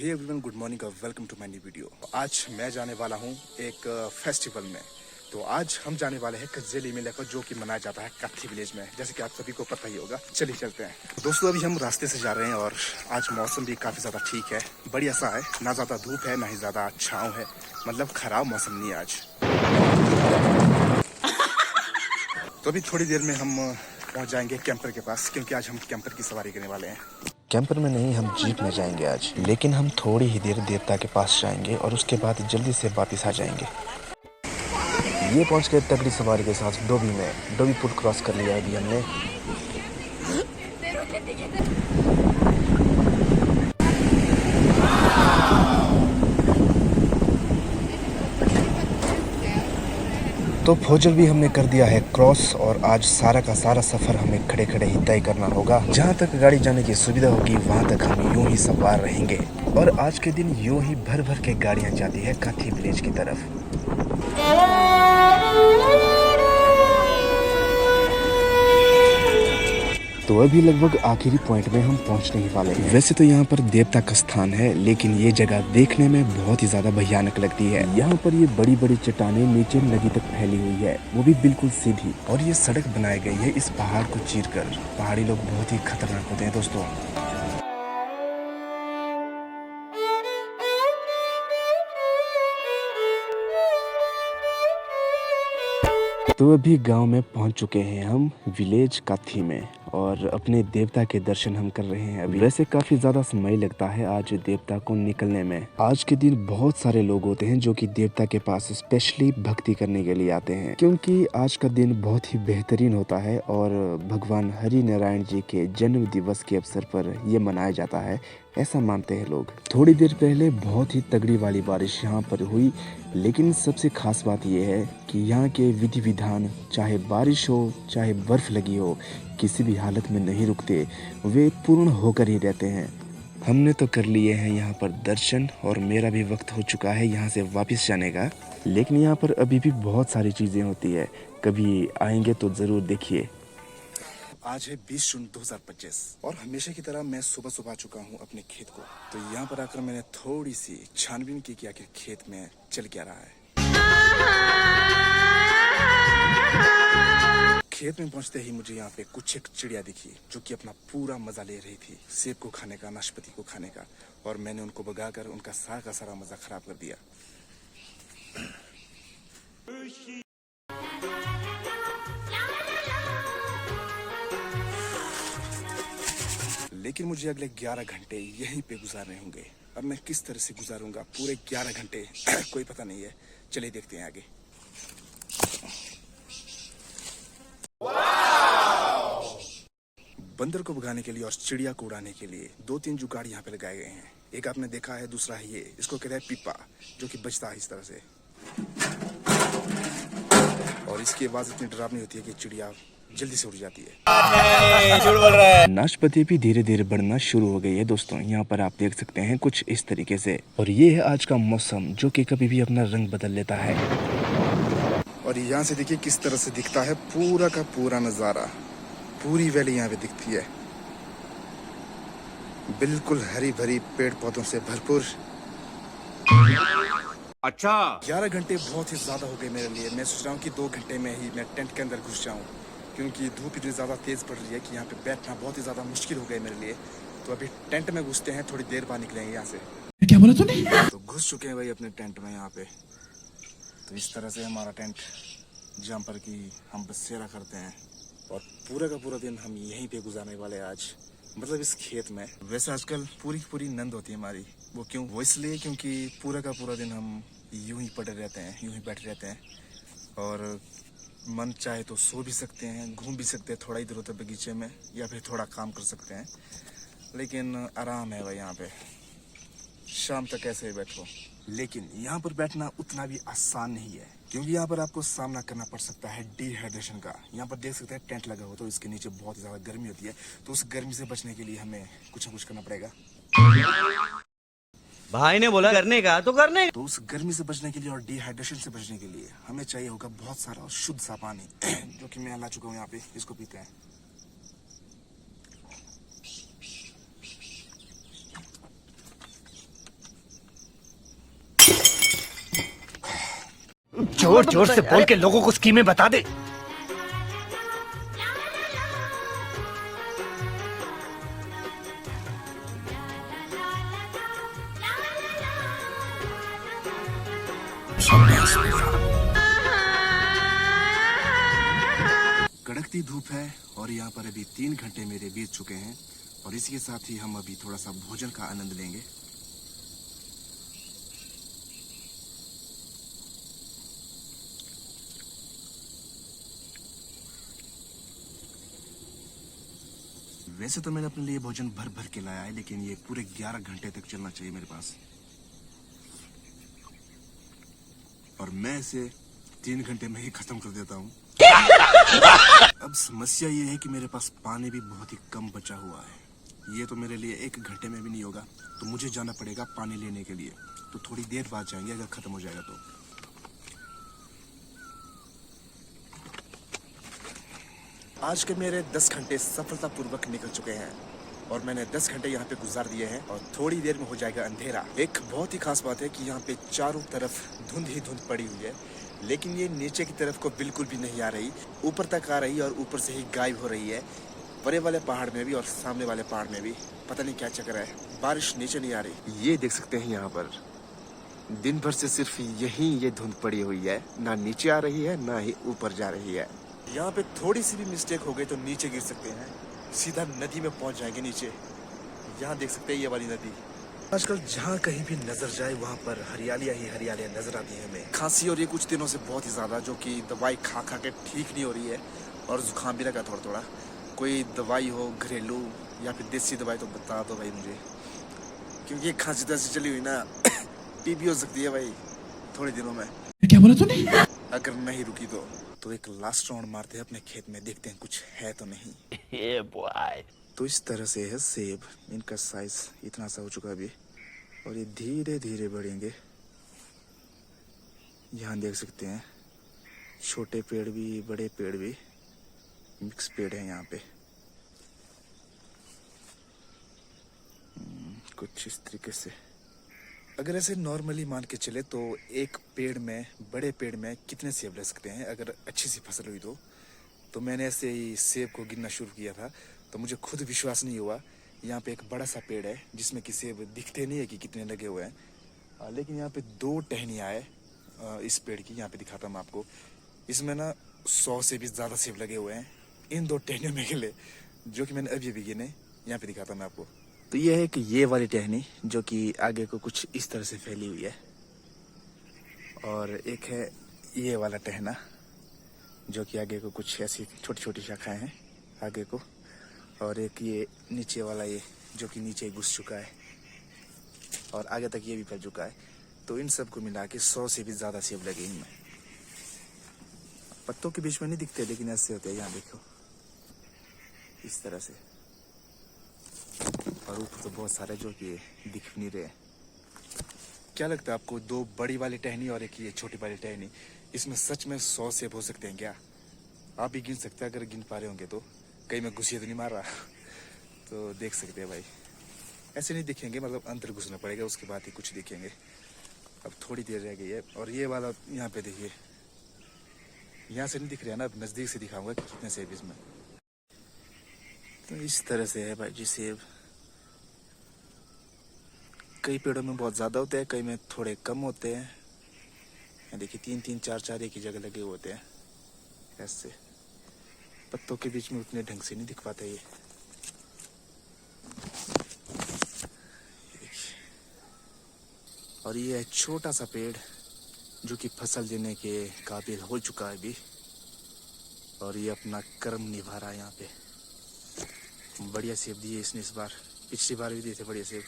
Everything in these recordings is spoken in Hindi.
हे एवरीवन, गुड मॉर्निंग और welcome to my new video. आज मैं जाने वाला हूँ एक फेस्टिवल में। तो आज हम जाने वाले हैं कज्जेली मेले को, जो कि मनाया जाता है काथी विलेज में, जैसे कि आप सभी को पता ही होगा। चलिए चलते हैं दोस्तों। अभी हम रास्ते से जा रहे हैं और आज मौसम भी काफी ज्यादा ठीक है, बढ़िया सा है। ना ज्यादा धूप है ना ही ज्यादा छाँव है, मतलब खराब मौसम नहीं है आज। तो अभी थोड़ी देर में हम पहुंच जाएंगे कैंपर के पास, क्योंकि आज हम कैंपर की सवारी करने वाले हैं। कैंपर में नहीं, हम जीप में जाएंगे आज। लेकिन हम थोड़ी ही देर देवता के पास जाएंगे और उसके बाद जल्दी से वापस आ जाएंगे। ये पहुंच गए तगड़ी सवारी के साथ डोबी में। डोबी पुल क्रॉस कर लिया अभी हमने। तो फौजल भी हमने कर दिया है क्रॉस और आज सारा का सारा सफर हमें खड़े खड़े ही तय करना होगा। जहाँ तक गाड़ी जाने की सुविधा होगी वहाँ तक हम यूं ही सवार रहेंगे। और आज के दिन यूं ही भर भर के गाड़ियाँ जाती है काथी विलेज की तरफ। तो अभी लगभग आखिरी पॉइंट में हम पहुंचने ही वाले हैं। वैसे तो यहाँ पर देवता का स्थान है, लेकिन ये जगह देखने में बहुत ही ज्यादा भयानक लगती है। यहाँ पर ये बड़ी बड़ी चट्टानें नीचे नदी तक फैली हुई है, वो भी बिल्कुल सीधी। और ये सड़क बनाई गई है इस पहाड़ को चीरकर। पहाड़ी लोग बहुत ही खतरनाक होते हैं दोस्तों। तो अभी गांव में पहुंच चुके हैं हम विलेज काथी में, और अपने देवता के दर्शन हम कर रहे हैं अभी। वैसे काफी ज्यादा समय लगता है आज देवता को निकलने में। आज के दिन बहुत सारे लोग होते हैं जो कि देवता के पास स्पेशली भक्ति करने के लिए आते हैं, क्योंकि आज का दिन बहुत ही बेहतरीन होता है और भगवान हरि नारायण जी के जन्म दिवस के अवसर पर यह मनाया जाता है, ऐसा मानते हैं लोग। थोड़ी देर पहले बहुत ही तगड़ी वाली बारिश यहाँ पर हुई, लेकिन सबसे खास बात यह है कि यहाँ के विधि विधान, चाहे बारिश हो चाहे बर्फ लगी हो, किसी भी हालत में नहीं रुकते, वे पूर्ण होकर ही रहते हैं। हमने तो कर लिए हैं यहाँ पर दर्शन और मेरा भी वक्त हो चुका है यहाँ से वापस जाने का। लेकिन यहाँ पर अभी भी बहुत सारी चीज़ें होती है, कभी आएंगे तो ज़रूर देखिए। आज है 20 जून 2025 और हमेशा की तरह मैं सुबह सुबह आ चुका हूँ अपने खेत को। तो यहाँ पर आकर मैंने थोड़ी सी छानबीन की कि आखिर खेत में चल क्या रहा है। खेत में पहुंचते ही मुझे यहाँ पे कुछ एक चिड़िया दिखी, जो कि अपना पूरा मजा ले रही थी सेब को खाने का, नाशपाती को खाने का, और मैंने उनको भगाकर उनका सारा का सारा मजा खराब कर दिया। लेकिन मुझे अगले 11 घंटे यहीं पे गुजारने होंगे। अब मैं किस तरह से गुजारूंगा पूरे 11 घंटे कोई पता नहीं है। चलिए देखते हैं आगे। बंदर को भगाने के लिए और चिड़िया को उड़ाने के लिए 2-3 जुगाड़ यहाँ पे लगाए गए हैं। एक आपने देखा है, दूसरा है ये, इसको कहते हैं पिपा, जो कि बजता है इस तरह से, और इसकी आवाज इतनी डरावनी होती है कि चिड़िया जल्दी से उड़ जाती है। नाशपाती भी धीरे धीरे बढ़ना शुरू हो गई है दोस्तों। यहाँ पर आप देख सकते हैं कुछ इस तरीके से। और ये है आज का मौसम, जो कि कभी भी अपना रंग बदल लेता है। और यहाँ से देखिए किस तरह से दिखता है पूरा का पूरा नजारा। पूरी वैली यहाँ पे दिखती है, बिल्कुल हरी भरी पेड़ पौधों से भरपूर। अच्छा 11 घंटे बहुत ही ज्यादा हो गए मेरे लिए। मैं सोच रहा हूँ कि 2 घंटे में ही मैं टेंट के अंदर घुस जाऊँ, क्योंकि धूप इतनी ज्यादा तेज पड़ रही है कि यहाँ पे बैठना बहुत ही ज्यादा मुश्किल हो गया मेरे लिए। तो अभी टेंट में घुसते हैं, थोड़ी देर बाद निकलेंगे यहाँ से। क्या बोला तूने? तो घुस चुके हैं भाई अपने टेंट में यहाँ पे। तो इस तरह से हमारा टेंट, जहाँ पर कि हम बसेरा करते हैं, और पूरा का पूरा दिन हम यहीं पे गुजारने वाले हैं आज, मतलब इस खेत में। वैसे आजकल पूरी पूरी नींद होती है हमारी। वो क्यों? वो इसलिए क्योंकि पूरा का पूरा दिन हम यूं ही पड़े रहते हैं, यूं ही बैठे रहते हैं, और मन चाहे तो सो भी सकते हैं, घूम भी सकते हैं थोड़ा इधर उधर बगीचे में, या फिर थोड़ा काम कर सकते हैं, लेकिन आराम है भाई यहाँ पे। शाम तक ऐसे ही बैठो। लेकिन यहाँ पर बैठना उतना भी आसान नहीं है, क्योंकि यहाँ पर आपको सामना करना पड़ सकता है डिहाइड्रेशन का। यहाँ पर देख सकते हैं टेंट लगा हो, तो इसके नीचे बहुत ही ज्यादा गर्मी होती है। तो उस गर्मी से बचने के लिए हमें कुछ न कुछ करना पड़ेगा। भाई ने बोला करने का तो करने। तो उस गर्मी से बचने के लिए और डिहाइड्रेशन से बचने के लिए हमें चाहिए होगा बहुत सारा और शुद्ध सा पानी, जो कि मैं ला चुका हूँ यहाँ पे। इसको पीते हैं। जोर जोर से बोल के लोगों को स्कीमें बता दे। कड़कती धूप है और यहाँ पर अभी 3 घंटे मेरे बीत चुके हैं और इसी के साथ ही हम अभी थोड़ा सा भोजन का आनंद लेंगे। वैसे तो मैंने अपने लिए भोजन भर भर के लाया है, लेकिन ये पूरे 11 घंटे तक चलना चाहिए मेरे पास, और मैं इसे 3 घंटे में ही खत्म कर देता हूँ। अब समस्या ये है कि मेरे पास पानी भी बहुत ही कम बचा हुआ है। ये तो मेरे लिए 1 घंटे में भी नहीं होगा, तो मुझे जाना पड़ेगा पानी लेने के लिए। तो थोड़ी देर बाद जाएंगे अगर खत्म हो जाएगा तो। आज के मेरे 10 घंटे सफलतापूर्वक निकल चुके हैं और मैंने 10 घंटे यहाँ पे गुजार दिए हैं और थोड़ी देर में हो जाएगा अंधेरा। एक बहुत ही खास बात है कि यहाँ पे चारों तरफ धुंध ही धुंध पड़ी हुई है, लेकिन ये नीचे की तरफ को बिल्कुल भी नहीं आ रही, ऊपर तक आ रही है और ऊपर से ही गायब हो रही है। बड़े वाले पहाड़ में भी और सामने वाले पहाड़ में भी पता नहीं क्या चक्कर है, बारिश नीचे नहीं आ रही। ये देख सकते हैं यहाँ पर दिन भर से सिर्फ यही ये धुंध पड़ी हुई है, ना नीचे आ रही है ना ही ऊपर जा रही है। यहाँ पे थोड़ी सी भी मिस्टेक हो गई तो नीचे गिर सकते हैं, सीधा नदी में पहुंच जाएंगे नीचे। यहाँ देख सकते हैं ये वाली नदी। आजकल जहाँ कहीं भी नजर जाए वहाँ पर हरियालियाँ ही हरियालियाँ नजर आती है हमें। खांसी और ये कुछ दिनों से बहुत ही ज्यादा, जो कि दवाई खा खा के ठीक नहीं हो रही है, और जुकाम भी लगा थोड़ा थोड़ा। कोई दवाई हो घरेलू या फिर देसी दवाई तो बता दो भाई मुझे, क्योंकि ये खांसी तैसी चली हुई ना पी भी हो सकती है भाई थोड़े दिनों में। क्या बोला तूने? अगर नहीं रुकी तो एक लास्ट राउंड मारते हैं अपने खेत में, देखते हैं कुछ है तो नहीं। तो इस तरह से है सेब, इनका साइज इतना सा हो चुका अभी और ये धीरे धीरे बढ़ेंगे। यहाँ देख सकते हैं छोटे पेड़ भी बड़े पेड़ भी मिक्स पेड़ है यहाँ पे। कुछ इस तरीके से अगर ऐसे नॉर्मली मान के चले तो एक पेड़ में, बड़े पेड़ में कितने सेब रह सकते हैं अगर अच्छी सी फसल हुई तो मैंने ऐसे ही सेब को गिनना शुरू किया था तो मुझे खुद विश्वास नहीं हुआ। यहाँ पे एक बड़ा सा पेड़ है जिसमें कि सेब दिखते नहीं है कि कितने लगे हुए हैं, लेकिन यहाँ पे 2 टहनियाँ है इस पेड़ की। यहाँ पे दिखाता हूँ आपको, इसमें ना 100 से भी ज़्यादा सेब लगे हुए हैं इन 2 टहनियों में गिले, जो कि मैंने अभी गिने। यहाँ पे दिखाता हूँ मैं आपको। तो ये है कि ये वाली टहनी जो कि आगे को कुछ इस तरह से फैली हुई है, और एक है ये वाला टहना जो कि आगे को कुछ ऐसी छोटी छोटी शाखाएं हैं आगे को, और एक ये नीचे वाला ये जो कि नीचे घुस चुका है और आगे तक ये भी फैल चुका है। तो इन सब को मिला के 100 से भी ज़्यादा सेब लगे इनमें। पत्तों के बीच में नहीं दिखते लेकिन ऐसे होते हैं, यहाँ देखो इस तरह से, और ऊपर तो बहुत सारे जो कि दिख नहीं रहे। क्या लगता है आपको, 2 बड़ी वाली टहनी और एक ये छोटी वाली टहनी, इसमें सच में 100 सेब हो सकते हैं क्या? आप भी गिन सकते हैं अगर गिन पा रहे होंगे तो। कहीं मैं घुसिया तो नहीं मार रहा तो देख सकते हैं भाई, ऐसे नहीं दिखेंगे, मतलब अंदर घुसना पड़ेगा उसके बाद ही कुछ दिखेंगे। अब थोड़ी देर रह गई है और ये वाला यहाँ पे देखिए, यहाँ से नहीं दिख रहा है ना, अब नज़दीक से दिखाऊंगा कितने सेब इसमें। तो इस तरह से है भाई जी सेब। कई पेड़ों में बहुत ज़्यादा होते हैं, कई में थोड़े कम होते हैं। यहाँ देखिए 3-3 4-4 एक ही जगह लगे हुए होते हैं ऐसे। पत्तों के बीच में उतने ढंग से नहीं दिख पाता ये। और ये है छोटा सा पेड़ जो कि फसल देने के काबिल हो चुका है अभी, और ये अपना कर्म निभा रहा है यहाँ पे। बढ़िया सेब दिए इसने इस बार, पिछली बार भी दिए थे बढ़िया सेब।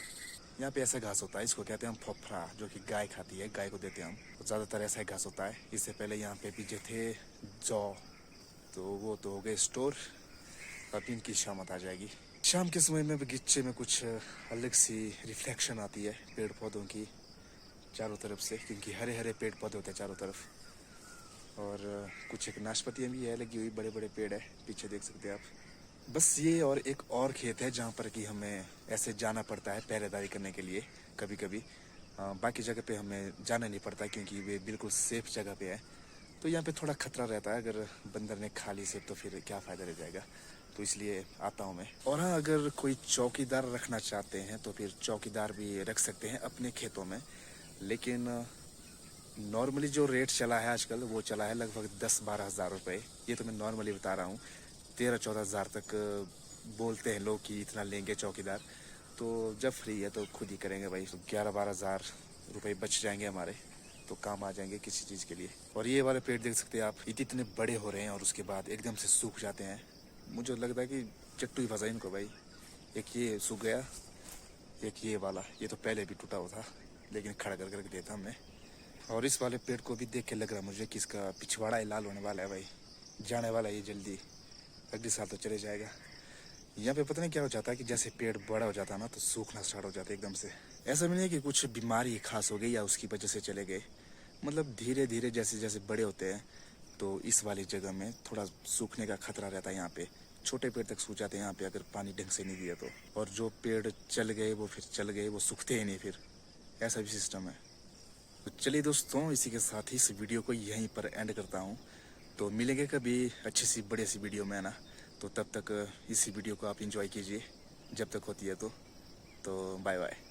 यहाँ पे ऐसा घास होता है, इसको कहते हैं हम फोफरा, जो कि गाय खाती है, गाय को देते हैं हम। तो ज़्यादातर ऐसा ही घास होता है। इससे पहले यहाँ पे बीजे थे जौ, तो वो तो हो गए स्टोर, अब इनकी शामत आ जाएगी। शाम के समय में बगीचे में कुछ अलग सी रिफ्लेक्शन आती है पेड़ पौधों की चारों तरफ से, क्योंकि हरे हरे पेड़ पौधे होते हैं चारों तरफ। और कुछ एक नाशपतियाँ भी है लगी हुई, बड़े बड़े पेड़ है पीछे देख सकते हैं आप। बस ये और एक और खेत है जहाँ पर कि हमें ऐसे जाना पड़ता है पहरेदारी करने के लिए कभी कभी। बाकी जगह पे हमें जाना नहीं पड़ता क्योंकि वे बिल्कुल सेफ जगह पे है। तो यहाँ पे थोड़ा खतरा रहता है, अगर बंदर ने खा ली सेब तो फिर क्या फ़ायदा रह जाएगा, तो इसलिए आता हूँ मैं। और हाँ, अगर कोई चौकीदार रखना चाहते हैं तो फिर चौकीदार भी रख सकते हैं अपने खेतों में, लेकिन नॉर्मली जो रेट चला है आजकल वो चला है लगभग 10-12 हज़ार रुपये। ये तो मैं नॉर्मली बता रहा हूँ, 13-14 हज़ार तक बोलते हैं लोग कि इतना लेंगे चौकीदार। तो जब फ्री है तो खुद ही करेंगे भाई, तो 11-12 हज़ार रुपये बच जाएंगे हमारे, तो काम आ जाएंगे किसी चीज़ के लिए। और ये वाले पेड़ देख सकते हैं आप, इतने बड़े हो रहे हैं और उसके बाद एकदम से सूख जाते हैं। मुझे लगता है कि चट्टू ही फंसा इनको भाई। एक ये सूख गया, एक ये वाला, ये तो पहले भी टूटा हुआ था लेकिन खड़ा कर करके देता हमने। और इस वाले पेड़ को भी देख के लग रहा मुझे कि इसका पिछवाड़ा ही लाल होने वाला है भाई, जाने वाला है ये जल्दी, अगले साल तो चले जाएगा। यहाँ पे पता नहीं क्या हो जाता है कि जैसे पेड़ बड़ा हो जाता है ना तो सूखना स्टार्ट हो जाता है एकदम से। ऐसा भी नहीं है कि कुछ बीमारी खास हो गई या उसकी वजह से चले गए, मतलब धीरे धीरे जैसे जैसे बड़े होते हैं तो इस वाली जगह में थोड़ा सूखने का खतरा रहता है। यहाँ पे छोटे पेड़ तक सूख जाते हैं यहाँ पे अगर पानी ढंग से नहीं दिया तो, और जो पेड़ चल गए वो फिर चल गए, वो सूखते ही नहीं फिर, ऐसा भी सिस्टम है। तो चलिए दोस्तों, इसी के साथ ही इस वीडियो को यहीं पर एंड करता हूँ। तो मिलेंगे कभी अच्छी सी बड़ी सी वीडियो में ना, तो तब तक इसी वीडियो को आप एंजॉय कीजिए जब तक होती है तो बाय बाय।